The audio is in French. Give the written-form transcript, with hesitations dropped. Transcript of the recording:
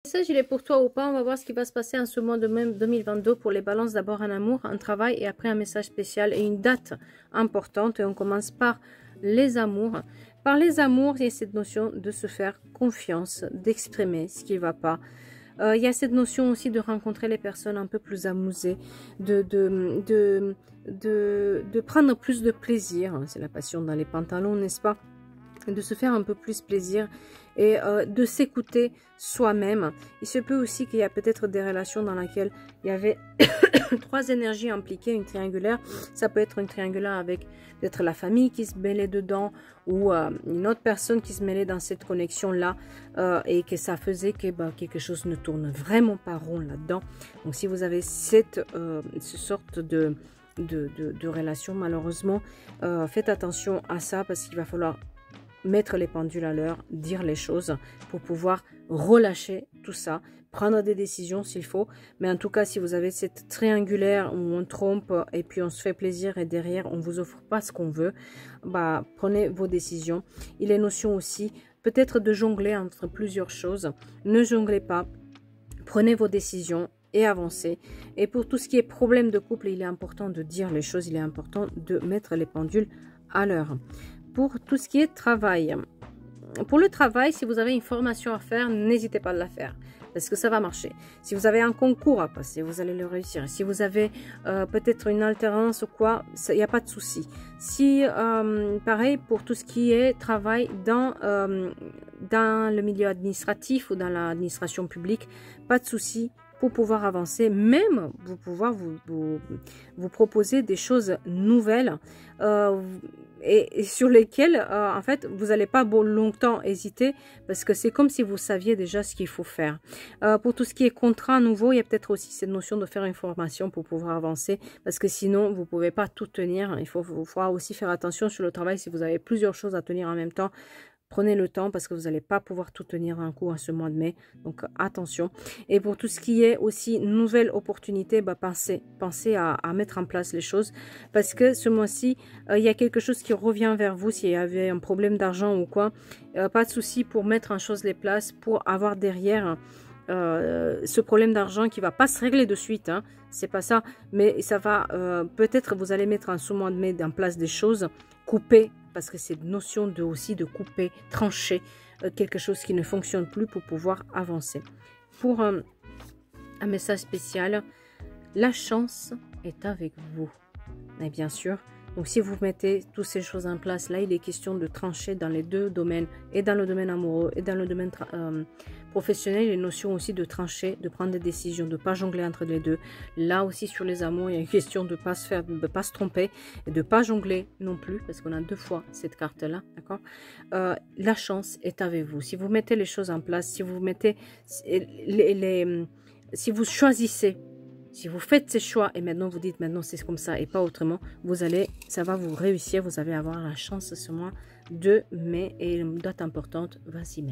Message, il est pour toi ou pas? On va voir ce qui va se passer en ce mois de mai 2022 pour les balances. D'abord un amour, un travail et après un message spécial et une date importante. Et on commence par les amours. Par les amours, il y a cette notion de se faire confiance, d'exprimer ce qui ne va pas. Il y a cette notion aussi de rencontrer les personnes un peu plus amusées, de prendre plus de plaisir. C'est la passion dans les pantalons, n'est-ce pas? De se faire un peu plus plaisir et de s'écouter soi-même. Il se peut aussi qu'il y a peut-être des relations dans lesquelles il y avait trois énergies impliquées, une triangulaire. Ça peut être une triangulaire avec peut-être la famille qui se mêlait dedans ou une autre personne qui se mêlait dans cette connexion-là et que ça faisait que quelque chose ne tourne vraiment pas rond là-dedans. Donc si vous avez cette sorte de relation, malheureusement, faites attention à ça parce qu'il va falloir mettre les pendules à l'heure, dire les choses pour pouvoir relâcher tout ça, prendre des décisions s'il faut. Mais en tout cas, si vous avez cette triangulaire où on trompe et puis on se fait plaisir et derrière on vous offre pas ce qu'on veut, prenez vos décisions. Il est notion aussi peut-être de jongler entre plusieurs choses. Ne jonglez pas, prenez vos décisions et avancez. Et pour tout ce qui est problème de couple, il est important de dire les choses, il est important de mettre les pendules à l'heure. Pour tout ce qui est travail. Pour le travail, si vous avez une formation à faire, n'hésitez pas à la faire. Parce que ça va marcher. Si vous avez un concours à passer, vous allez le réussir. Si vous avez peut-être une alternance ou quoi, il n'y a pas de souci. Si, pareil, pour tout ce qui est travail dans le milieu administratif ou dans l'administration publique, pas de souci. Pour pouvoir avancer, même vous pouvoir vous proposer des choses nouvelles et sur lesquelles en fait vous n'allez pas longtemps hésiter parce que c'est comme si vous saviez déjà ce qu'il faut faire. Pour tout ce qui est contrat nouveau, il y a peut-être aussi cette notion de faire une formation pour pouvoir avancer parce que sinon vous ne pouvez pas tout tenir. Il faudra aussi faire attention sur le travail si vous avez plusieurs choses à tenir en même temps. Prenez le temps parce que vous n'allez pas pouvoir tout tenir un coup en ce mois de mai. Donc, attention. Et pour tout ce qui est aussi nouvelle opportunité, pensez à mettre en place les choses. Parce que ce mois-ci, il y a quelque chose qui revient vers vous. S'il y avait un problème d'argent ou quoi, pas de souci pour mettre en chose les places, pour avoir derrière ce problème d'argent qui va pas se régler de suite. Hein. C'est pas ça. Mais ça va, peut-être vous allez mettre en ce mois de mai en place des choses, couper. Parce que c'est une notion aussi de couper, trancher quelque chose qui ne fonctionne plus pour pouvoir avancer. Pour un message spécial, la chance est avec vous. Et bien sûr, donc si vous mettez toutes ces choses en place, là il est question de trancher dans les deux domaines, et dans le domaine amoureux et dans le domaine professionnel, il est notion aussi de trancher, de prendre des décisions, de ne pas jongler entre les deux. Là aussi sur les amours, il y a une question de ne pas se tromper et de ne pas jongler non plus, parce qu'on a deux fois cette carte-là, d'accord? La chance est avec vous. Si vous mettez les choses en place, si vous mettez si vous choisissez, si vous faites ces choix et maintenant vous dites maintenant c'est comme ça et pas autrement, ça va vous réussir, vous allez avoir la chance ce mois de mai et une date importante, 26 mai.